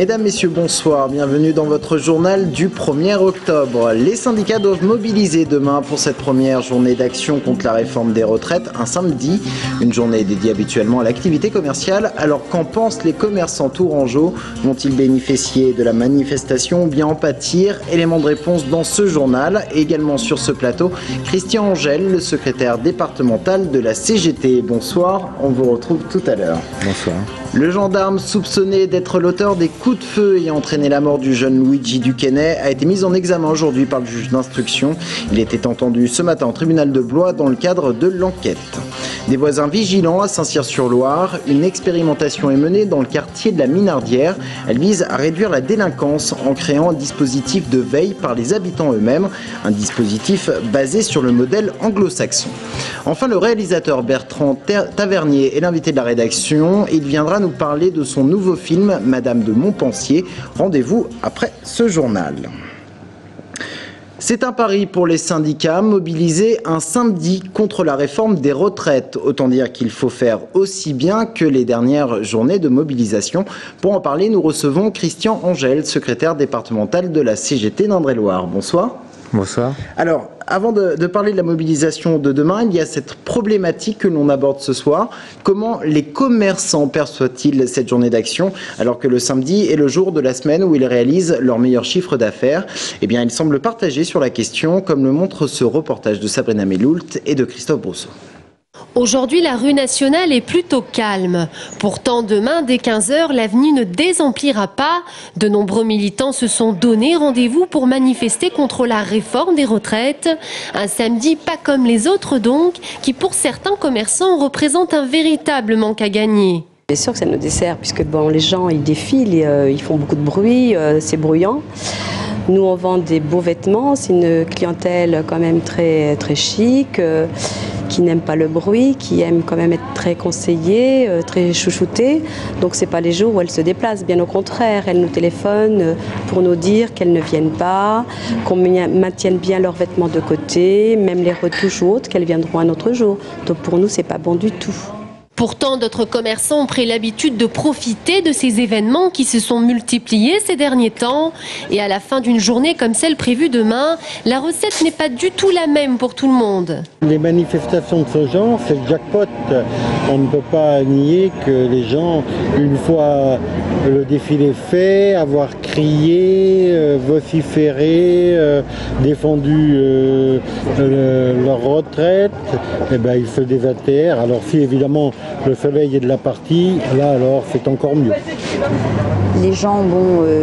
Mesdames, Messieurs, bonsoir. Bienvenue dans votre journal du 1er octobre. Les syndicats doivent mobiliser demain pour cette première journée d'action contre la réforme des retraites, un samedi. Une journée dédiée habituellement à l'activité commerciale. Alors qu'en pensent les commerçants tourangeaux? Vont-ils bénéficier de la manifestation ou bien en pâtir? Élément de réponse dans ce journal. Et également sur ce plateau, Christian Angel, le secrétaire départemental de la CGT. Bonsoir, on vous retrouve tout à l'heure. Bonsoir. Le gendarme soupçonné d'être l'auteur des coups de feu ayant entraîné la mort du jeune Luigi Duquesnet a été mis en examen aujourd'hui par le juge d'instruction. Il était entendu ce matin au tribunal de Blois dans le cadre de l'enquête. Des voisins vigilants à Saint-Cyr-sur-Loire, une expérimentation est menée dans le quartier de la Minardière. Elle vise à réduire la délinquance en créant un dispositif de veille par les habitants eux-mêmes, un dispositif basé sur le modèle anglo-saxon. Enfin, le réalisateur Bertrand Tavernier est l'invité de la rédaction. Il viendra nous parler de son nouveau film Madame de Montpensier. Rendez-vous après ce journal. C'est un pari pour les syndicats, mobiliser un samedi contre la réforme des retraites. Autant dire qu'il faut faire aussi bien que les dernières journées de mobilisation. Pour en parler, nous recevons Christian Angel, secrétaire départemental de la CGT d'Indre-et-Loire. Bonsoir. Bonsoir. Alors, avant de parler de la mobilisation de demain, il y a cette problématique que l'on aborde ce soir. Comment les commerçants perçoivent-ils cette journée d'action alors que le samedi est le jour de la semaine où ils réalisent leur meilleur chiffre d'affaires? Eh bien, ils semblent partagés sur la question, comme le montre ce reportage de Sabrina Meloult et de Christophe Brousseau. Aujourd'hui, la rue nationale est plutôt calme. Pourtant, demain, dès 15h, l'avenue ne désemplira pas. De nombreux militants se sont donné rendez-vous pour manifester contre la réforme des retraites. Un samedi pas comme les autres donc, qui pour certains commerçants représente un véritable manque à gagner. C'est sûr que ça nous dessert, puisque bon, les gens ils défilent, ils font beaucoup de bruit, c'est bruyant. Nous, on vend des beaux vêtements, c'est une clientèle quand même très, très chic, qui n'aime pas le bruit, qui aime quand même être très conseillée, très chouchoutée. Donc, ce n'est pas les jours où elles se déplacent, bien au contraire. Elles nous téléphonent pour nous dire qu'elles ne viennent pas, qu'on maintienne bien leurs vêtements de côté, même les retouches ou autres, qu'elles viendront un autre jour. Donc, pour nous, ce n'est pas bon du tout. Pourtant, d'autres commerçants ont pris l'habitude de profiter de ces événements qui se sont multipliés ces derniers temps. Et à la fin d'une journée comme celle prévue demain, la recette n'est pas du tout la même pour tout le monde. Les manifestations de ce genre, c'est le jackpot. On ne peut pas nier que les gens, une fois le défilé fait, avoir crié, vociféré, défendu leur retraite, eh ben, ils se désaltèrent. Alors si évidemment le soleil est de la partie, là alors c'est encore mieux. Les gens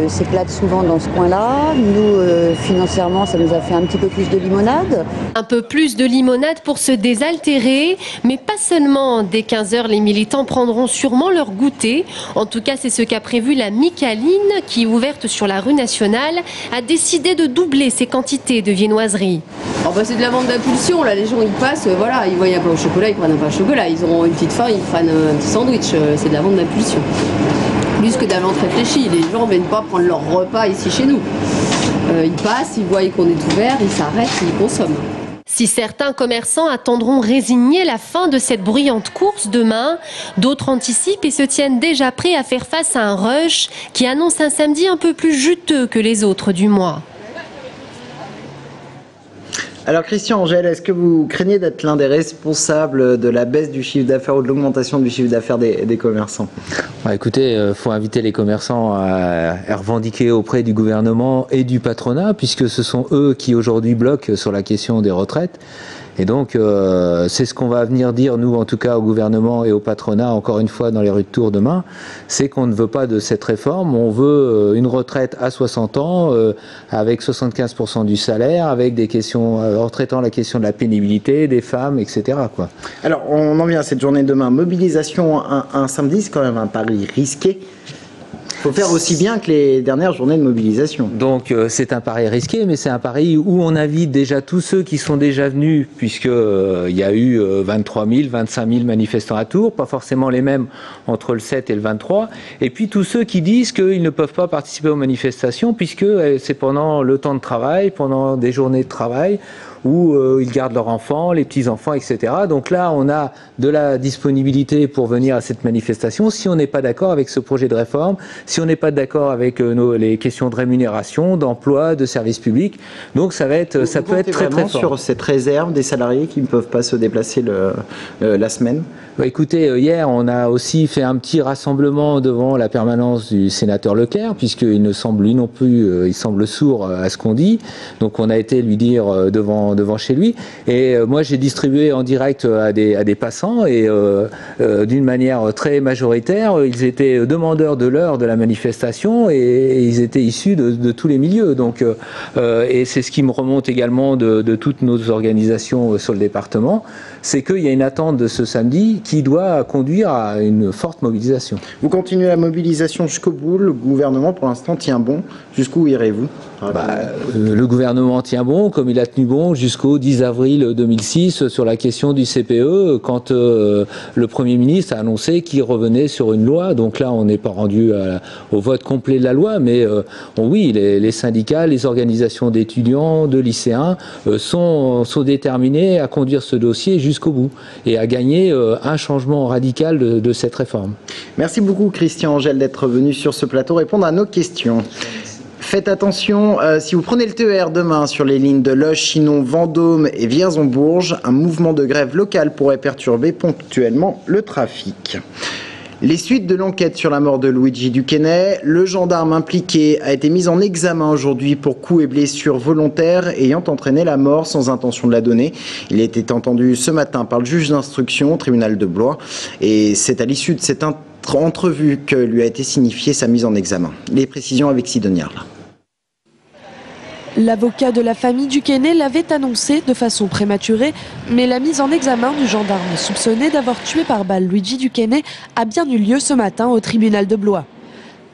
s'éclatent souvent dans ce coin-là. Nous, financièrement, ça nous a fait un petit peu plus de limonade. Un peu plus de limonade pour se désaltérer, mais pas seulement. Dès 15h, les militants prendront sûrement leur goûter. En tout cas, c'est ce qu'a prévu la Micaline, qui, ouverte sur la rue nationale, a décidé de doubler ses quantités de viennoiseries. Oh bah c'est de la vente d'impulsion, là les gens ils passent, voilà, ils voient un pain au chocolat, ils prennent un pain au chocolat, ils auront une petite faim, ils prennent un petit sandwich, c'est de la vente d'impulsion. Plus que de la vente réfléchie, les gens ne viennent pas prendre leur repas ici chez nous. Ils passent, ils voient qu'on est ouvert, ils s'arrêtent, ils consomment. Si certains commerçants attendront résignés la fin de cette bruyante course demain, d'autres anticipent et se tiennent déjà prêts à faire face à un rush qui annonce un samedi un peu plus juteux que les autres du mois. Alors Christian Angel, est-ce que vous craignez d'être l'un des responsables de la baisse du chiffre d'affaires ou de l'augmentation du chiffre d'affaires des commerçants? Écoutez, il faut inviter les commerçants à revendiquer auprès du gouvernement et du patronat, puisque ce sont eux qui aujourd'hui bloquent sur la question des retraites. Et donc, c'est ce qu'on va venir dire, nous, en tout cas, au gouvernement et au patronat, encore une fois, dans les rues de Tours demain, c'est qu'on ne veut pas de cette réforme. On veut une retraite à 60 ans, avec 75% du salaire, avec des questions, en traitant la question de la pénibilité, des femmes, etc., quoi. Alors, on en vient à cette journée de demain. Mobilisation un samedi, c'est quand même un pari risqué. Il faut faire aussi bien que les dernières journées de mobilisation. Donc c'est un pari risqué, mais c'est un pari où on invite déjà tous ceux qui sont déjà venus, puisqu'il y a eu 23 000, 25 000 manifestants à Tours, pas forcément les mêmes entre le 7 et le 23, et puis tous ceux qui disent qu'ils ne peuvent pas participer aux manifestations, puisque c'est pendant le temps de travail, pendant des journées de travail, où ils gardent leurs enfants, les petits-enfants, etc. Donc là, on a de la disponibilité pour venir à cette manifestation. Si on n'est pas d'accord avec ce projet de réforme, si on n'est pas d'accord avec les questions de rémunération, d'emploi, de services publics. Donc ça peut être très fort. Sur cette réserve des salariés qui ne peuvent pas se déplacer la semaine? Écoutez, hier, on a aussi fait un petit rassemblement devant la permanence du sénateur Leclerc, puisqu'il ne semble, lui non plus, il semble sourd à ce qu'on dit. Donc on a été lui dire devant chez lui. Et moi, j'ai distribué en direct à des passants, et d'une manière très majoritaire, ils étaient demandeurs de l'heure de la manifestation, et ils étaient issus de tous les milieux. Donc, et c'est ce qui me remonte également de toutes nos organisations sur le département, c'est qu'il y a une attente de ce samedi qui doit conduire à une forte mobilisation. Vous continuez la mobilisation jusqu'au bout, le gouvernement pour l'instant tient bon. Jusqu'où irez-vous? Le gouvernement tient bon, comme il a tenu bon jusqu'au 10 avril 2006 sur la question du CPE, quand le Premier ministre a annoncé qu'il revenait sur une loi. Donc là, on n'est pas rendu au vote complet de la loi, mais oui, les syndicats, les organisations d'étudiants, de lycéens sont déterminés à conduire ce dossier jusqu'au bout et à gagner un changement radical de cette réforme. Merci beaucoup Christian Angel d'être venu sur ce plateau répondre à nos questions. Faites attention, si vous prenez le TER demain sur les lignes de Loches, Chinon, Vendôme et Vierzon-Bourges, un mouvement de grève local pourrait perturber ponctuellement le trafic. Les suites de l'enquête sur la mort de Luigi Duquesne, le gendarme impliqué a été mis en examen aujourd'hui pour coups et blessures volontaires ayant entraîné la mort sans intention de la donner. Il a été entendu ce matin par le juge d'instruction au tribunal de Blois et c'est à l'issue de cette entrevue que lui a été signifiée sa mise en examen. Les précisions avec Sidonie Arla. L'avocat de la famille Duquesne l'avait annoncé de façon prématurée, mais la mise en examen du gendarme soupçonné d'avoir tué par balle Luigi Duquesne a bien eu lieu ce matin au tribunal de Blois.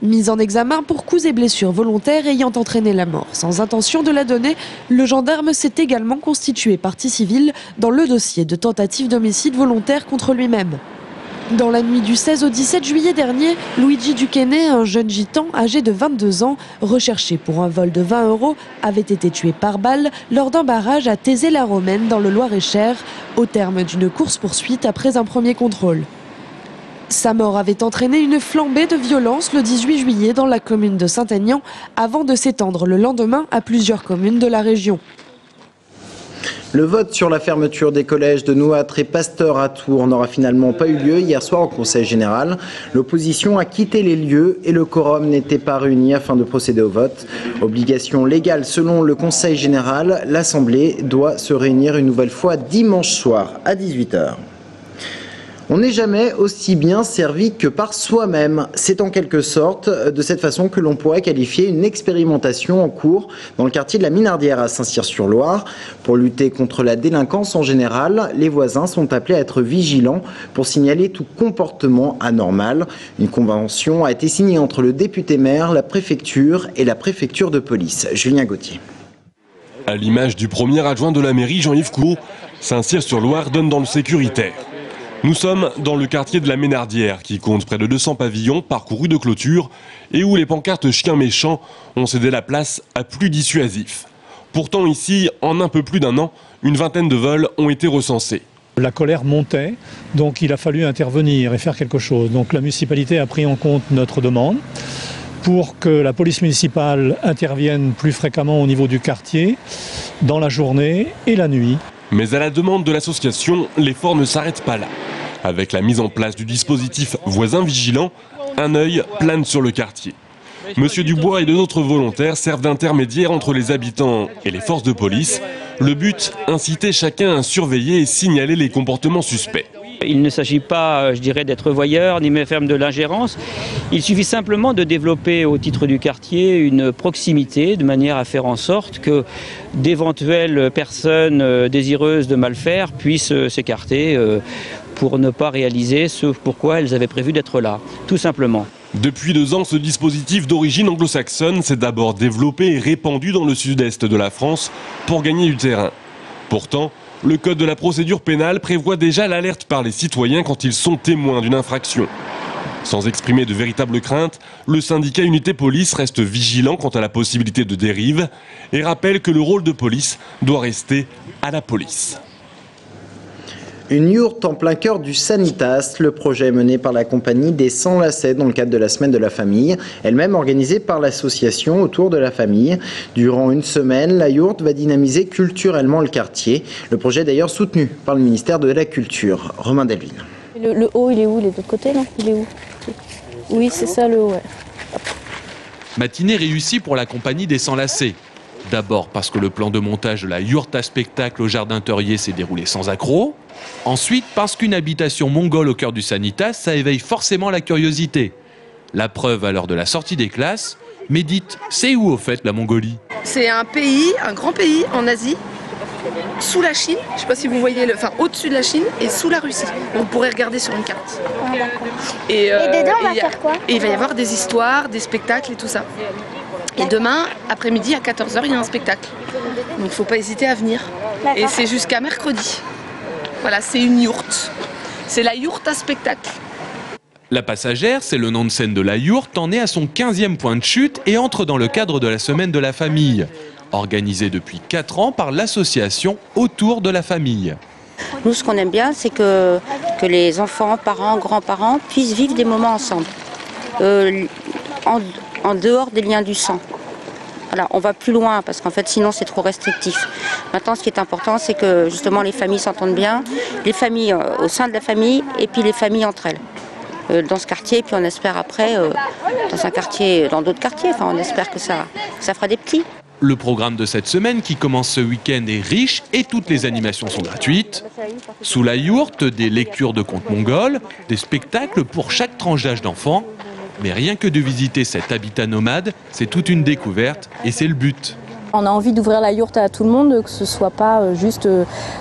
Mise en examen pour coups et blessures volontaires ayant entraîné la mort. Sans intention de la donner, le gendarme s'est également constitué partie civile dans le dossier de tentative d'homicide volontaire contre lui-même. Dans la nuit du 16 au 17 juillet dernier, Luigi Duquesne, un jeune gitan âgé de 22 ans, recherché pour un vol de 20 €, avait été tué par balle lors d'un barrage à Thésée-la-Romaine dans le Loir-et-Cher, au terme d'une course-poursuite après un premier contrôle. Sa mort avait entraîné une flambée de violence le 18 juillet dans la commune de Saint-Aignan, avant de s'étendre le lendemain à plusieurs communes de la région. Le vote sur la fermeture des collèges de Nouâtre et Pasteur à Tours n'aura finalement pas eu lieu hier soir au Conseil général. L'opposition a quitté les lieux et le quorum n'était pas réuni afin de procéder au vote. Obligation légale selon le Conseil général, l'Assemblée doit se réunir une nouvelle fois dimanche soir à 18 h. On n'est jamais aussi bien servi que par soi-même. C'est en quelque sorte de cette façon que l'on pourrait qualifier une expérimentation en cours dans le quartier de la Minardière à Saint-Cyr-sur-Loire. Pour lutter contre la délinquance en général, les voisins sont appelés à être vigilants pour signaler tout comportement anormal. Une convention a été signée entre le député-maire, la préfecture et la préfecture de police. Julien Gauthier. À l'image du premier adjoint de la mairie, Jean-Yves Couot, Saint-Cyr-sur-Loire donne dans le sécuritaire. Nous sommes dans le quartier de la Ménardière, qui compte près de 200 pavillons parcourus de clôtures et où les pancartes chiens méchants ont cédé la place à plus dissuasifs. Pourtant ici, en un peu plus d'un an, une vingtaine de vols ont été recensés. La colère montait, donc il a fallu intervenir et faire quelque chose. Donc la municipalité a pris en compte notre demande pour que la police municipale intervienne plus fréquemment au niveau du quartier, dans la journée et la nuit. Mais à la demande de l'association, l'effort ne s'arrête pas là. Avec la mise en place du dispositif Voisins Vigilants, un œil plane sur le quartier. Monsieur Dubois et deux autres volontaires servent d'intermédiaires entre les habitants et les forces de police. Le but, inciter chacun à surveiller et signaler les comportements suspects. Il ne s'agit pas, je dirais, d'être voyeur ni même faire de l'ingérence. Il suffit simplement de développer au titre du quartier une proximité de manière à faire en sorte que d'éventuelles personnes désireuses de mal faire puissent s'écarter pour ne pas réaliser ce pourquoi elles avaient prévu d'être là, tout simplement. Depuis 2 ans, ce dispositif d'origine anglo-saxonne s'est d'abord développé et répandu dans le sud-est de la France pour gagner du terrain. Pourtant, le code de la procédure pénale prévoit déjà l'alerte par les citoyens quand ils sont témoins d'une infraction. Sans exprimer de véritables craintes, le syndicat Unité Police reste vigilant quant à la possibilité de dérive et rappelle que le rôle de police doit rester à la police. Une yourte en plein cœur du Sanitas. Le projet est mené par la compagnie des Sans Lacets dans le cadre de la semaine de la famille, elle-même organisée par l'association Autour de la famille. Durant une semaine, la yourte va dynamiser culturellement le quartier. Le projet est d'ailleurs soutenu par le ministère de la Culture. Romain Delville. Le haut, il est où? Il est de l'autre côté, non? Il est où? Oui, c'est ça le haut, ouais. Matinée réussie pour la compagnie des Sans Lacets. D'abord parce que le plan de montage de la yourte à spectacle au Jardin Teurier s'est déroulé sans accroc. Ensuite parce qu'une habitation mongole au cœur du Sanitas, ça éveille forcément la curiosité. La preuve à l'heure de la sortie des classes. Mais dites, c'est où au fait la Mongolie? C'est un pays, un grand pays en Asie, sous la Chine. Je ne sais pas si vous voyez, enfin au-dessus de la Chine et sous la Russie. On pourrait regarder sur une carte. Et dedans, on va faire quoi? Et il va y avoir des histoires, des spectacles et tout ça. Et demain, après-midi, à 14h, il y a un spectacle. Donc il ne faut pas hésiter à venir. Et c'est jusqu'à mercredi. Voilà, c'est une yourte. C'est la yourte à spectacle. La Passagère, c'est le nom de scène de la yourte, en est à son 15e point de chute et entre dans le cadre de la semaine de la famille, organisée depuis 4 ans par l'association Autour de la famille. Nous, ce qu'on aime bien, c'est que les enfants, parents, grands-parents puissent vivre des moments ensemble. En dehors des liens du sang. Voilà, on va plus loin parce qu'en fait sinon c'est trop restrictif. Maintenant ce qui est important c'est que justement les familles s'entendent bien, les familles au sein de la famille et puis les familles entre elles. Dans ce quartier, puis on espère après dans d'autres quartiers, enfin on espère que ça fera des petits. Le programme de cette semaine qui commence ce week-end est riche et toutes les animations sont gratuites. Sous la yourte, des lectures de contes mongols, des spectacles pour chaque tranche d'âge d'enfants. Mais rien que de visiter cet habitat nomade, c'est toute une découverte et c'est le but. On a envie d'ouvrir la yourte à tout le monde, que ce ne soit pas juste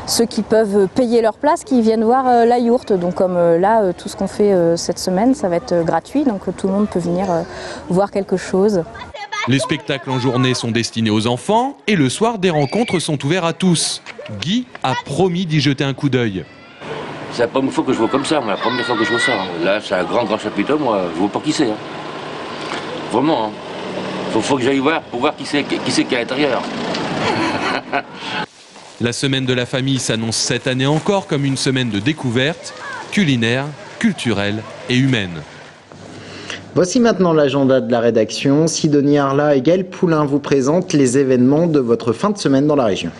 ceux qui peuvent payer leur place qui viennent voir la yourte. Donc comme là, tout ce qu'on fait cette semaine, ça va être gratuit, donc tout le monde peut venir voir quelque chose. Les spectacles en journée sont destinés aux enfants et le soir, des rencontres sont ouvertes à tous. Guy a promis d'y jeter un coup d'œil. C'est la première fois que je vois comme ça, moi, la première fois que je vois ça. Là, c'est un grand chapiteau, moi, je vois pas qui c'est. Hein. Vraiment, hein. Faut que j'aille voir pour voir qui c'est qui est à l'intérieur. La semaine de la famille s'annonce cette année encore comme une semaine de découverte culinaire, culturelle et humaine. Voici maintenant l'agenda de la rédaction. Sidonie Arla et Gaël Poulain vous présentent les événements de votre fin de semaine dans la région.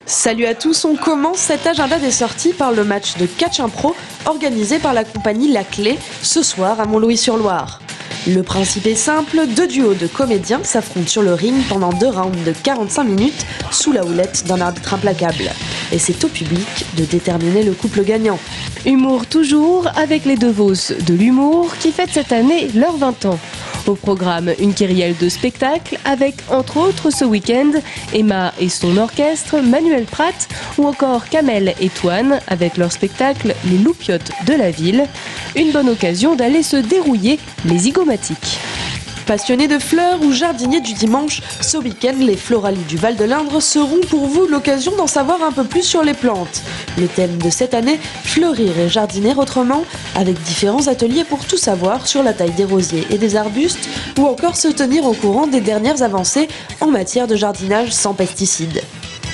Salut à tous, on commence cet agenda des sorties par le match de catch impro organisé par la compagnie La Clé ce soir à Montlouis-sur-Loire. Le principe est simple, 2 duos de comédiens s'affrontent sur le ring pendant 2 rounds de 45 minutes sous la houlette d'un arbitre implacable. Et c'est au public de déterminer le couple gagnant. Humour toujours avec les Devos de l'humour qui fêtent cette année leurs 20 ans. Au programme, une kyrielle de spectacles avec, entre autres, ce week-end, Emma et son orchestre, Manuel Pratt ou encore Kamel et Toine avec leur spectacle Les Loupiottes de la ville. Une bonne occasion d'aller se dérouiller les zygomatiques. Passionnés de fleurs ou jardiniers du dimanche, ce week-end, les Floralies du Val de l'Indre seront pour vous l'occasion d'en savoir un peu plus sur les plantes. Le thème de cette année, fleurir et jardiner autrement, avec différents ateliers pour tout savoir sur la taille des rosiers et des arbustes, ou encore se tenir au courant des dernières avancées en matière de jardinage sans pesticides.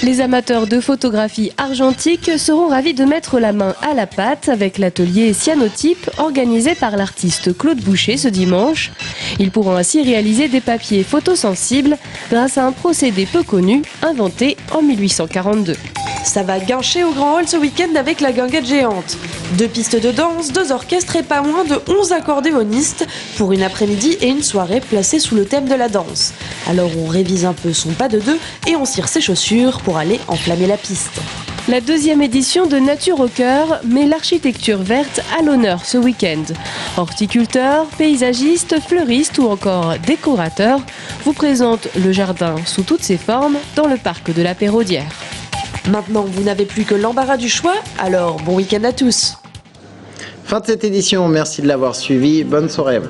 Les amateurs de photographie argentique seront ravis de mettre la main à la pâte avec l'atelier cyanotype organisé par l'artiste Claude Boucher ce dimanche. Ils pourront ainsi réaliser des papiers photosensibles grâce à un procédé peu connu inventé en 1842. Ça va guincher au Grand Hall ce week-end avec la guinguette géante. 2 pistes de danse, 2 orchestres et pas moins de 11 accordéonistes pour une après-midi et une soirée placée sous le thème de la danse. Alors on révise un peu son pas de 2 et on cire ses chaussures pour aller enflammer la piste. La 2e édition de Nature au cœur met l'architecture verte à l'honneur ce week-end. Horticulteurs, paysagistes, fleuristes ou encore décorateurs vous présentent le jardin sous toutes ses formes dans le parc de la Péraudière. Maintenant, vous n'avez plus que l'embarras du choix, alors bon week-end à tous. Fin de cette édition, merci de l'avoir suivi, bonne soirée à vous.